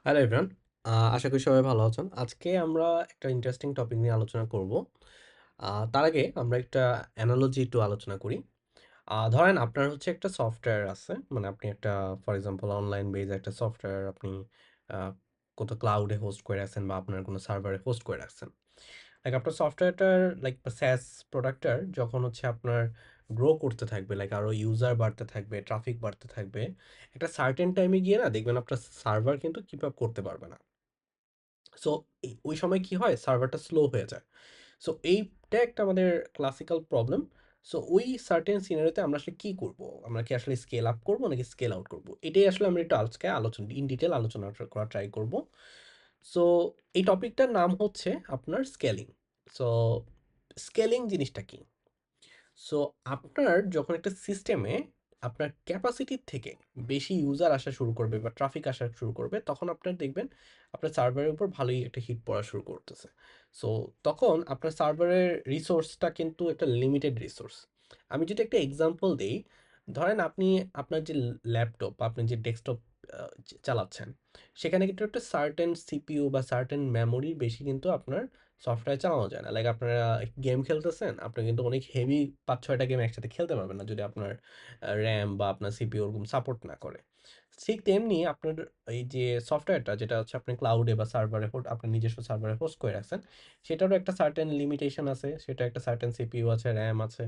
Hello everyone. আশা করি সবাই ভালো আছেন। আজকে আমরা একটা ইন্টারেস্টিং টপিক নিয়ে আলোচনা করব। তার আগে আমরা একটা অ্যানালজি একটু আলোচনা করি। ধরেন আপনার হচ্ছে একটা সফটওয়্যার আছে। মানে আপনি একটা ফর এক্সাম্পল অনলাইন বেজ একটা সফটওয়্যার আপনি আ কোথাও ক্লাউডে হোস্ট করে রাখছেন বা আপনার কোনো সার্ভারে হোস্ট করে রাখছেন। লাইক আপনার সফটওয়্যারটার লাইক SaaS প্রোডাক্টটার যখন হচ্ছে আপনার গ্রো করতে থাকবে, লাইক আরো ইউজার বাড়তে থাকবে, ট্রাফিক বাড়তে থাকবে। একটা সার্টেন টাইমে গিয়ে না দেখবেন আপনার সার্ভার কিন্তু কিপ আপ করতে পারবে না। সো ওই সময় কি হয়? সার্ভারটা স্লো হয়ে যায়। সো এইটা একটা আমাদের ক্লাসিক্যাল প্রবলেম। সো ওই সার্টেন সিনারিওতে আমরা আসলে কি করব? আমরা কি আসলে স্কেল আপ করব নাকি স্কেল আউট করব? এটাই আসলে আমরা একটু আজকে আলোচনা ইন ডিটেইল আলোচনা করা ট্রাই করব। সো এই টপিকটার নাম হচ্ছে আপনার স্কেলিং। সো স্কেলিং জিনিসটা কি? সো আপনার যখন একটা সিস্টেমে আপনার ক্যাপাসিটির থেকে বেশি ইউজার আসা শুরু করবে বা ট্রাফিক আসা শুরু করবে, তখন আপনার দেখবেন আপনার সার্ভারের উপর ভালোই একটা হিট পড়া শুরু করতেছে। সো তখন আপনার সার্ভারের রিসোর্সটা কিন্তু একটা লিমিটেড রিসোর্স। আমি যদি একটা এক্সাম্পল দেই, ধরেন আপনি আপনার যে ল্যাপটপ বা আপনি যে ডেস্কটপ চালাচ্ছেন, সেখানে কিন্তু একটা সার্টেন সিপিইউ বা সার্টেন মেমোরির বেশি কিন্তু আপনার সফটওয়্যার চালানো যায় না। লাইক আপনারা গেম খেলতেছেন, আপনি কিন্তু অনেক হেভি ৫-৬ টা গেম একসাথে খেলতে পারবেন না যদি আপনার RAM বা আপনার CPU ওরকম সাপোর্ট না করে। ঠিক তেমনি আপনার এই যে সফটওয়্যারটা যেটা হচ্ছে আপনি ক্লাউডে বা সার্ভারে আপনার নিজস্ব সার্ভারে হোস্ট করে রাখছেন, সেটারও একটা সার্টেন লিমিটেশন আছে, সেটা একটা সার্টেন CPU আছে, RAM আছে।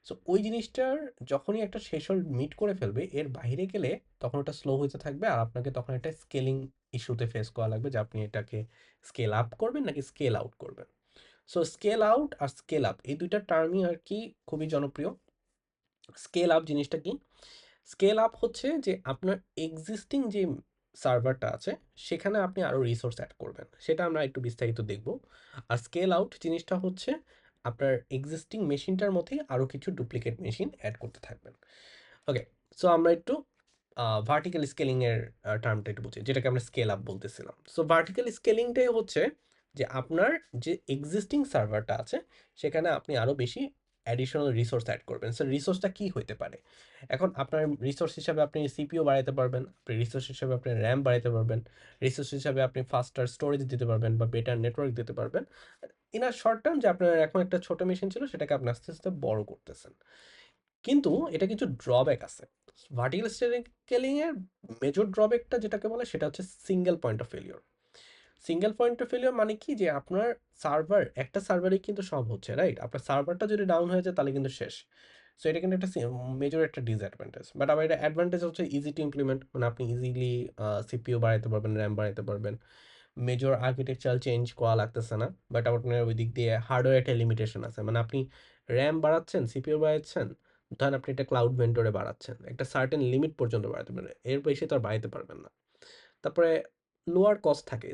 সো ওই জিনিসটার যখনই একটা থ্রেশহোল্ড মিট করে ফেলবে, এর বাইরে গেলে তখন ওটা স্লো হইতে থাকবে আর আপনাকে তখন একটা স্কেলিং ইস্যুতে ফেস করা লাগবে যে আপনি এটাকে স্কেল আপ করবেন নাকি স্কেল আউট করবেন। সো স্কেল আউট আর স্কেল আপ এই ২ টা টার্মই আরকি খুবই জনপ্রিয়। স্কেল আপ জিনিসটা কি? স্কেল আপ হচ্ছে যে আপনার এক্সিস্টিং যে সার্ভারটা আছে, সেখানে আপনি আরো রিসোর্স এড করবেন। সেটা আমরা একটু বিস্তারিত দেখব। আর স্কেল আউট জিনিসটা হচ্ছে আপনার এক্সিস্টিং মেশিনটার মধ্যেই আরো কিছু ডুপ্লিকেট মেশিন এড করতে থাকবেন। ওকে, সো আমরা একটু ভার্টিক্যাল স্কেলিং এর টার্মটা একটু বুঝি, যেটাকে আমরা স্কেল আপ বলতেছিলাম। সো ভার্টিক্যাল স্কেলিংটাই হচ্ছে যে আপনার যে এক্সিস্টিং সার্ভারটা আছে, সেখানে আপনি আরো বেশি অ্যাডিশনাল রিসোর্স এড করবেন। সো রিসোর্সটা কি হইতে পারে? এখন আপনার রিসোর্স হিসাবে আপনি সিপিইউ বাড়াইতে পারবেন, আপনি রিসোর্স হিসাবে আপনি RAM বাড়াইতে পারবেন, রিসোর্স হিসাবে আপনি ফাস্টার স্টোরেজ দিতে পারবেন বা বেটার নেটওয়ার্ক দিতে পারবেন। ইন আ শর্ট টার্ম যে আপনার এখন একটা ছোট মেশিন ছিল, সেটাকে আপনি আস্তে, আস্তে বড় করতেছেন। কিন্তু এটা কিছু ড্রব্যাক আছে। ভার্টিক্যাল স্কেলিং এর মেজর ড্রব্যাকটা যেটাকে বলে সেটা হচ্ছে single point of failure. Single point of failure মানে কি? যে আপনার একটা সার্ভারেই কিন্তু সব হচ্ছে, রাইট? আপনার সার্ভারটা যদি ডাউন হয়ে যায় তাহলে কিন্তু শেষ। সো এটা কিন্তু একটা মেজর একটা ডিসঅ্যাডভান্টেজ। বাট আবার এটা অ্যাডভান্টেজ হচ্ছে ইজি টু ইমপ্লিমেন্ট। মানে আপনি ইজিলি সিপিইউ বাড়াইতে পারবেন, RAM বাড়াইতে পারবেন। মেজর আর্কিটেকচারাল চেঞ্জ করা লাগতেছে না। বাট আপনার ওই দিক দিয়ে হার্ডওয়্যার একটা লিমিটেশন আছে। মানে আপনি RAM বাড়াচ্ছেন, সিপিইউ বাড়াচ্ছেন, ধরেন আপনি এটা ক্লাউড ভেন্ডরে বাড়াচ্ছেন। একটা সার্টেন লিমিট পর্যন্ত বাড়াতে পারবেন। এর বেশি তো আর বাড়াইতে পারবেন না। তারপরে লোয়ার কস্ট থাকে।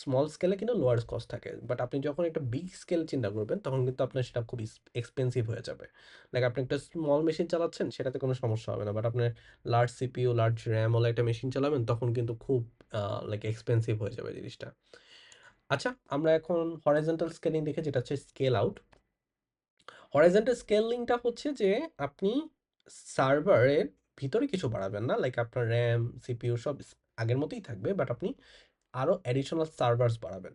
স্মল স্কেলে কিন্তু লোয়ার কস্ট থাকে। বাট আপনি যখন একটা বিগ স্কেল চিন্তা করবেন, তখন কিন্তু আপনার সেটা খুব এক্সপেনসিভ হয়ে যাবে। লাইক আপনি একটা স্মল মেশিন চালাচ্ছেন, সেটাতে কোনো সমস্যা হবে না। বাট আপনার লার্জ সিপিইউ, লার্জ RAM ওয়ালা একটা মেশিন চালাবেন, তখন কিন্তু খুব লাইক এক্সপেনসিভ হয়ে যাবে জিনিসটা। আচ্ছা, আমরা এখন হরাইজন্টাল স্কেলিং দেখি, যেটা হচ্ছে স্কেল আউট। হরাইজন্টাল স্কেলিংটা হচ্ছে যে আপনি সার্ভারের ভিতরে কিছু বাড়াবেন না। লাইক আপনার RAM, CPU সব আগের মতোই থাকবে। বাট আপনি আরো অ্যাডিশনাল সার্ভার্স বাড়াবেন।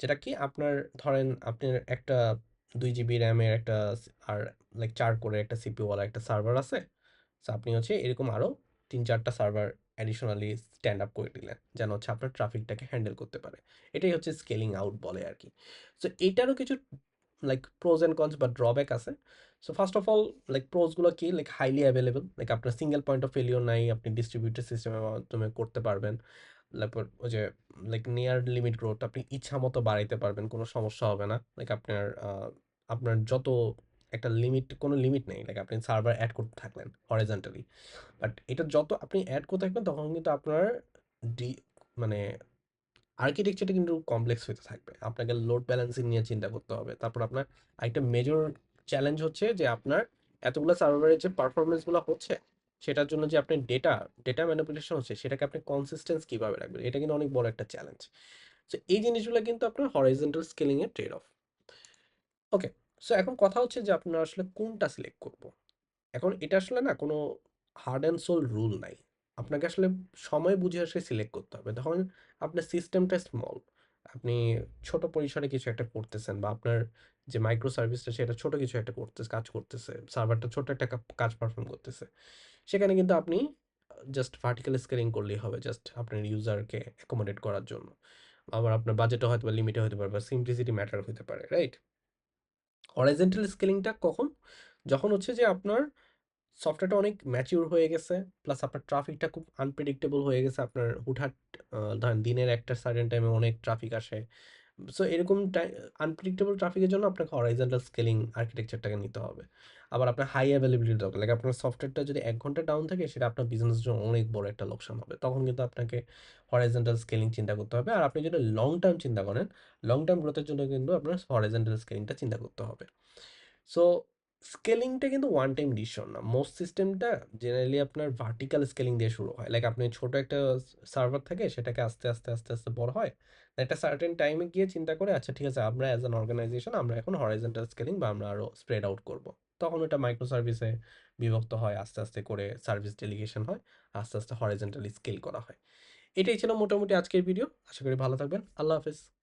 যেটা কি আপনার ধরেন আপনার একটা 2 জিবি র্যামের একটা আর লাইক 4 করে একটা সিপিইউ ওয়ালা একটা সার্ভার আছে। সো আপনি হচ্ছে এরকম আরো ৩-৪ টা সার্ভার অ্যাডিশনালি স্ট্যান্ড আপ করে দিলেন, যেন হচ্ছে আপনার ট্রাফিকটাকে হ্যান্ডেল করতে পারে। এটাই হচ্ছে স্কেলিং আউট বলে আরকি। সো এইটারও কিছু লাইক প্রোস অ্যান্ড কনস বা ড্রব্যাক আছে। So first of all like pros গুলো কি? Like highly available. লাইক আপনার সিঙ্গেল পয়েন্ট অফ ফেলিওর নাই। আপনি ডিস্ট্রিবিউটেড সিস্টেমের মাধ্যমে করতে পারবেন। তারপর ওই যে লাইক নিয়ার লিমিট গ্রোথ আপনি ইচ্ছা মতো বাড়াইতে পারবেন, কোনো সমস্যা হবে না। লাইক আপনার যত একটা লিমিট, কোনো লিমিট নেই। লাইক আপনি সার্ভার অ্যাড করতে থাকলেন হরাইজন্টালি। বাট এটা যত আপনি অ্যাড করতে থাকবেন, তখন কিন্তু আপনার ডি মানে আর্কিটেকচারটা কিন্তু কমপ্লেক্স হতে থাকবে। আপনাকে লোড ব্যালেন্সিং নিয়ে চিন্তা করতে হবে। তারপর আপনার আরেকটা মেজর চ্যালেঞ্জ হচ্ছে যে আপনার এতগুলো সার্ভারের যে পারফরম্যান্স গুলো হচ্ছে, সেটার জন্য যে আপনি ডেটা ম্যানিপুলেশন হচ্ছে, সেটাকে আপনি কনসিস্টেন্স কিভাবে রাখবেন, এটা কিন্তু অনেক বড় একটা চ্যালেঞ্জ। সো এই জিনিসগুলো কিন্তু আপনার হরাইজন্টাল স্কেলিং এর ট্রেড অফ। ওকে, সো এখন কথা হচ্ছে যে আপনার আসলে কোনটা সিলেক্ট করব। এখন এটা আসলে না কোনো হার্ড অ্যান্ড সোল রুল নাই। আপনাকে আসলে সময় বুঝে আসলে সিলেক্ট করতে হবে। তখন আপনার সিস্টেমটা স্মল। আপনি ছোট পরিসরে কিছু একটা করতেছেন বা আপনার যে মাইক্রো সার্ভিসটা সেটা ছোট কিছু একটা কাজ করতেছে। সার্ভারটা ছোট একটা কাজ পারফর্ম করতেছে। সেখানে কিন্তু আপনি জাস্ট ভার্টিক্যাল স্কেলিং করলেই হবে। জাস্ট আপনার ইউজারকে অ্যাকোমোডেট করার জন্য। আবার আপনার বাজেটও হয়তোবা লিমিটে হতে পারে বা সিমপ্লিসিটি ম্যাটার হতে পারে, রাইট? হরাইজন্টাল স্কেলিংটা কখন? যখন হচ্ছে যে আপনার সফটওয়্যারটা অনেক ম্যাচিউর হয়ে গেছে, প্লাস আপনার ট্রাফিকটা খুব আনপ্রেডিক্টেবল হয়ে গেছে। আপনার হুটহাট ধরেন দিনের একটা সার্টেন টাইমে অনেক ট্রাফিক আসে। সো এরকম আনপ্রেডিক্টেবল ট্রাফিকের জন্য আপনাকে হরাইজন্টাল স্কেলিং আর্কিটেকচারটাকে নিতে হবে। আবার আপনার হাই অ্যাভেলেবিলিটি দরকার। লাইক আপনার সফটওয়্যারটা যদি ১ ঘন্টা ডাউন থাকে সেটা আপনার বিজনেসের জন্য অনেক বড় একটা লোকসান হবে। তখন কিন্তু আপনাকে হরাইজন্টাল স্কেলিং চিন্তা করতে হবে। আর আপনি যদি লং টার্ম চিন্তা করেন, লং টার্ম গ্রোথের জন্য কিন্তু আপনার হরাইজন্টাল স্কেলিংটা চিন্তা করতে হবে। সো স্কেলিংটা কিন্তু ওয়ান টাইম ডিসিশন না। মোস্ট সিস্টেমটা জেনারেলি আপনার ভার্টিক্যাল স্কেলিং দিয়ে শুরু হয়। লাইক আপনি ছোট একটা সার্ভার থাকে সেটাকে আস্তে আস্তে বড় হয়। একটা সার্টেন টাইমে গিয়ে চিন্তা করে আচ্ছা ঠিক আছে আমরা অ্যাজ অ্যান অর্গানাইজেশন আমরা এখন হরাইজন্টাল স্কেলিং বা আমরা আরো স্প্রেড আউট করব। তখন ওটা মাইক্রো সার্ভিসে বিভক্ত হয়, আস্তে করে সার্ভিস ডেলিগেশন হয়, আস্তে হরাইজন্টালি স্কেল করা হয়। এটাই ছিল মোটামুটি আজকের ভিডিও। আশা করি ভালো থাকবেন। আল্লাহ হাফেজ।